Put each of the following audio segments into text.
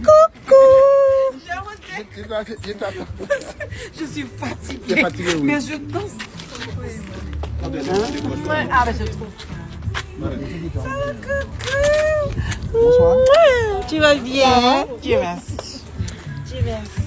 Coucou. Je suis fatiguée. Oui. Mais je danse. Ah, ben je trouve. Ça va, coucou. Bonsoir. Tu vas bien? Dieu merci. Dieu merci.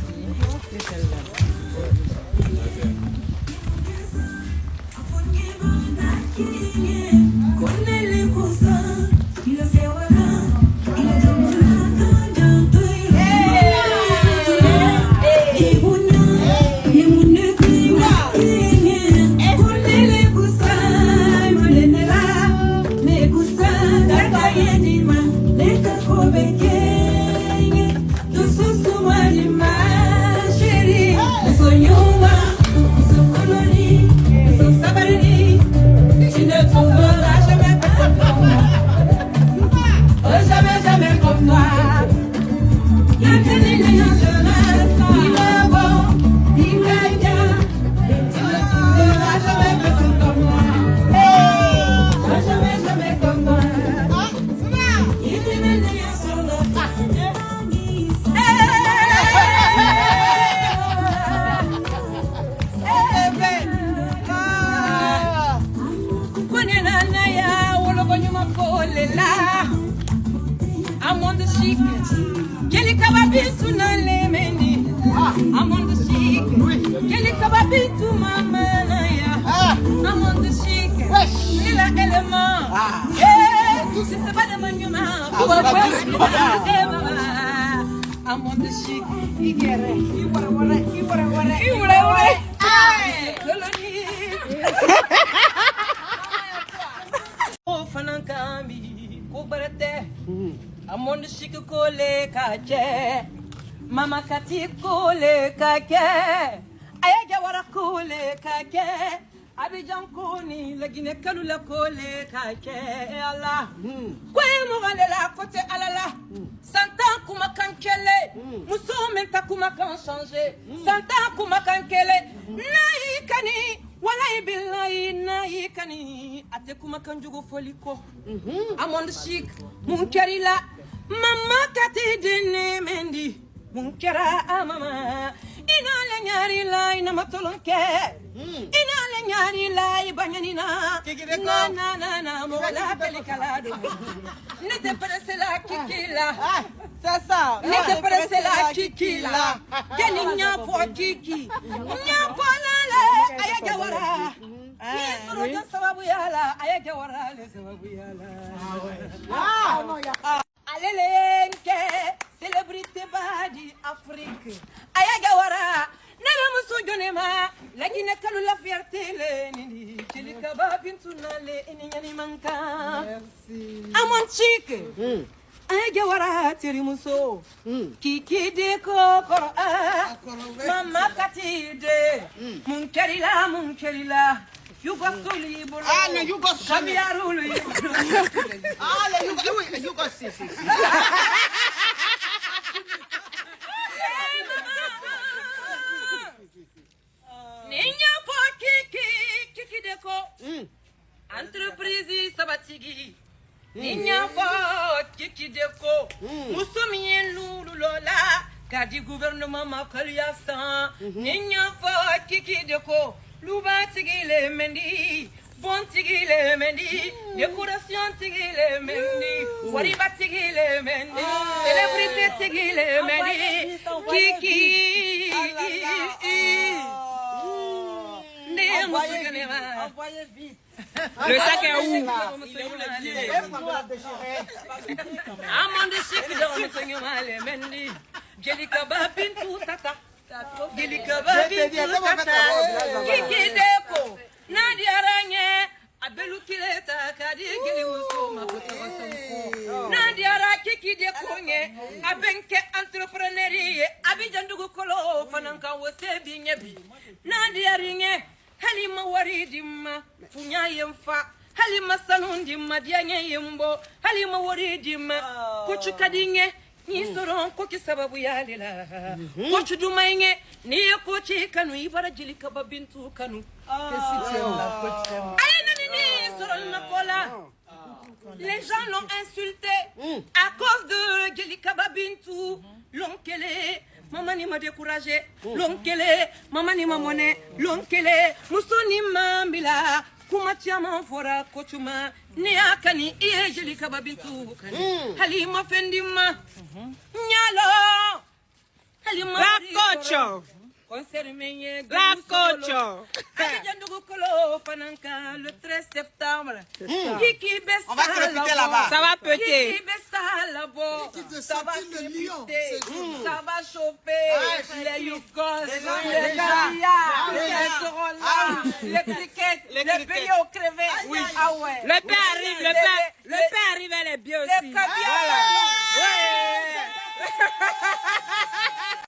Amonde chic kole kache, mama kati kole kake, ayaga wara kole kake, Abidjan koni la Guinée kalula kole kake, Allah. Kwe mugale la kote alala, santan kuma kankele, musumen ta kuma kan changer, santan kuma kankele, nayi kani. Walai billahi nayi kani ate kuma kanjugo foliko amonde chic mun kerila mama kati dine mendi mun kera mama ina le nyari la ina matolonke ina le nyari la banyanina na mo wala pelikalado nete presse la kikila C'est ça. nete presse la kikila geni nya fo kiki nya fo la ayaga wara ni soro jan sababu yala ayaga wara le sababu yala alelenke célébrité badi Afrique ayaga wara nebe musu jonema la Guinée kalu la fierté le nini kilika babintu nale ininyani manka merci amon chic ayaga wara tiri muso kiki de kokoro mama katide munkerila yugo suli bolo le yugo kamiarulu le yugo si ninya po kiki deko entreprise sabatigi ninya po kiki deko musumien lulu lola kadi gouvernement makal yasan ninya po kiki deko luba tigile mendi bon tigile mendi décoration tigile mendi wariba tigile mendi célébrité tigile mendi kiki envoyez vite. Le sac est où? Amande chic dans le seigneur Malé Mendi. Gelika Babintu Tata. Gelika Babintu Tata. Kiki Deko. Nadia Ranye. Abelu Kileta Kadi Gili Muso Makoto Sonko. Nadia Ra Kiki Deko nye. Abenke entrepreneurie. Abidjan Dugu Kolo Fananka Wose Binyebi. Nadia Rinye. Halima waridima funya yemfa halima salundima dianye yembo halima waridima kochu kadinge ni soron ko ki sababu yalela kochu dumainge ni kochi kanu ibara jilika babintu kanu ayena ni soron nakola Les gens l'ont insulté à cause de Jelika Babintou. L'onkele, maman m'a découragé. L'onkele, maman m'a monnaie. L'onkele, Moussoni Mambila. Kumatiama fora kochuma. Neakani, iye Jelika Babintou. Halima Fendima. Nyalo. Halima Rakocho. Rakocho. Le 13 septembre. On va profiter là-bas. Ça va péter. Ça va péter. Ça va chauffer. Les yougos, les caviars, les casseroles, les criquettes, les beignets aux crevettes. Oui. Ah ouais. Le pain arrive, le pain arrive, elle est bien aussi. Les caviars. Voilà. Ouais.